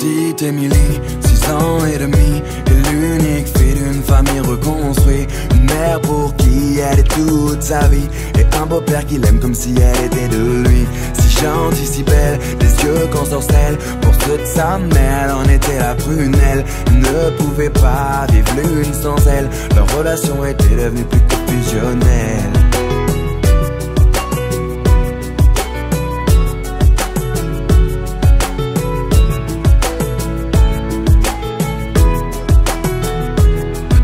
Petite Émilie, 6 ans et demi, est l'unique fille d'une famille reconstruite. Une mère pour qui elle est toute sa vie, et un beau-père qui l'aime comme si elle était de lui. Si gentille, si belle, des yeux qu'on sorcelle. Pour ceux de sa mère, elle en était la prunelle. Elle ne pouvait pas vivre l'une sans elle. Leur relation était devenue plus que fusionnelle.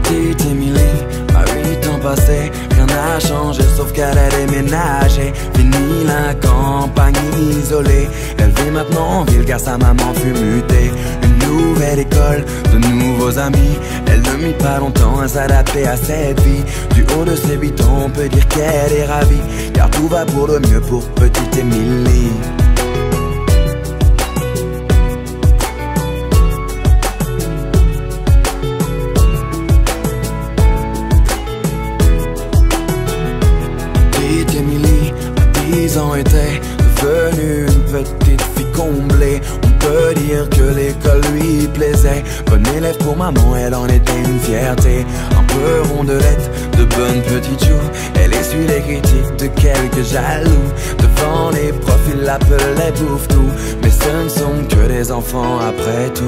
Petite Émilie, à 8 ans passés, rien n'a changé sauf qu'elle a déménagé. Fini la campagne isolée, elle vit maintenant en ville car sa maman fut mutée. Une nouvelle école, de nouveaux amis, elle ne mit pas longtemps à s'adapter à cette vie. Du haut de ses 8 ans, on peut dire qu'elle est ravie, car tout va pour le mieux pour petite Émilie. Émilie, à 10 ans, était devenue une petite fille comblée. On peut dire que l'école lui plaisait. Bonne élève pour maman, elle en était une fierté. Un peu rondelette, de bonnes petites joues. Elle essuie les critiques de quelques jaloux. Devant les profs, ils l'appelaient bouffe-tout. Mais ce ne sont que des enfants après tout.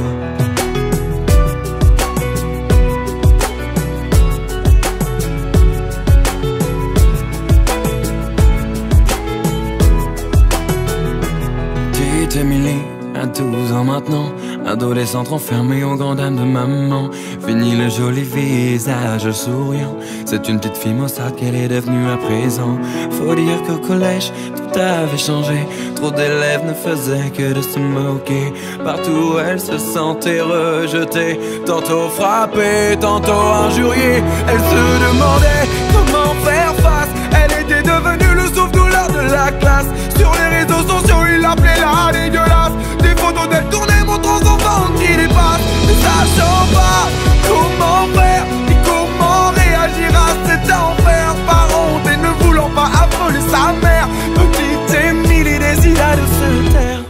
Émilie, à 12 ans maintenant, adolescente enfermée aux grandes dames de maman. Fini le joli visage souriant, c'est une petite fille maussade qu'elle est devenue à présent. Faut dire qu'au collège, tout avait changé. Trop d'élèves ne faisaient que de se moquer. Partout elle se sentait rejetée, tantôt frappée, tantôt injuriée. Elle se demandait comment faire face. Elle était devenue le souffle-douleur de la classe. Sur les réseaux sociaux, il l'appelait la dégueulasse. Des photos d'elle tournées montrant son ventre qui dépasse. Ne sachant pas comment faire ni comment réagir à cet enfer. Par honte et ne voulant pas affoler sa mère, petite Émilie décida de se taire.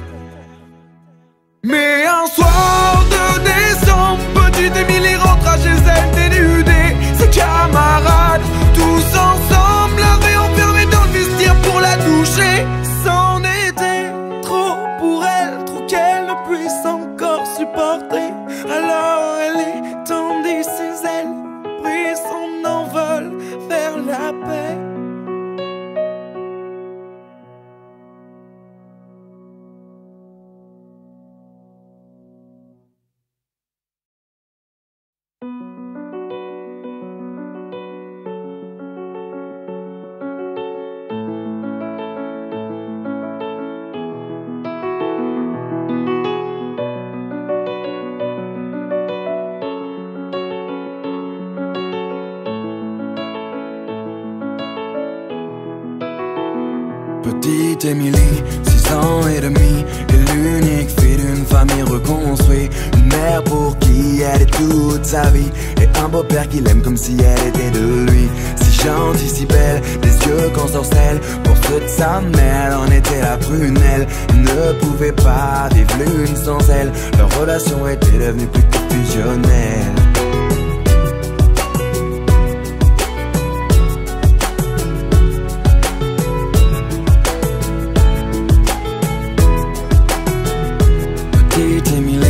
Mais un soir de décembre, petite Émilie rentra chez elle dénudée. Ses camarades, tous ensemble, l'avaient enfermée dans le vestiaire pour la toucher. C'en était trop pour elle, trop qu'elle ne puisse encore supporter. Alors elle étendit ses ailes, prit son envol vers la paix. Petite Émilie, 6 ans et demi, est l'unique fille d'une famille reconstruite. Une mère pour qui elle est toute sa vie, et un beau-père qui l'aime comme si elle était de lui. Si gentille, si belle, des yeux qu'on sorcelle. Pour ceux de sa mère, elle en était la prunelle. Elle ne pouvait pas vivre l'une sans elle. Leur relation était devenue plus que fusionnelle. Petite Émilie,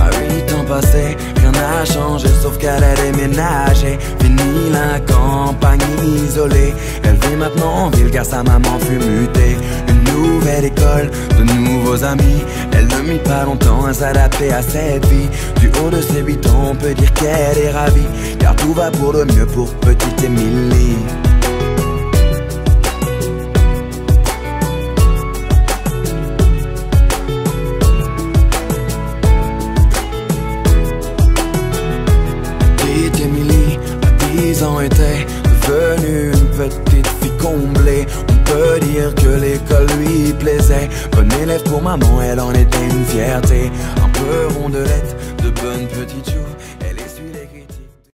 à 8 ans passés, rien n'a changé sauf qu'elle a déménagé. Fini la campagne isolée, elle vit maintenant en ville car sa maman fut mutée. Une nouvelle école, de nouveaux amis, elle ne mit pas longtemps à s'adapter à cette vie. Du haut de ses 8 ans, on peut dire qu'elle est ravie, car tout va pour le mieux pour petite Émilie. Émilie, à 10 ans, était devenue une petite fille comblée. On peut dire que l'école lui plaisait. Bonne élève pour maman, elle en était une fierté. Un peu rondelette, de bonnes petites joues. Elle essuie les critiques.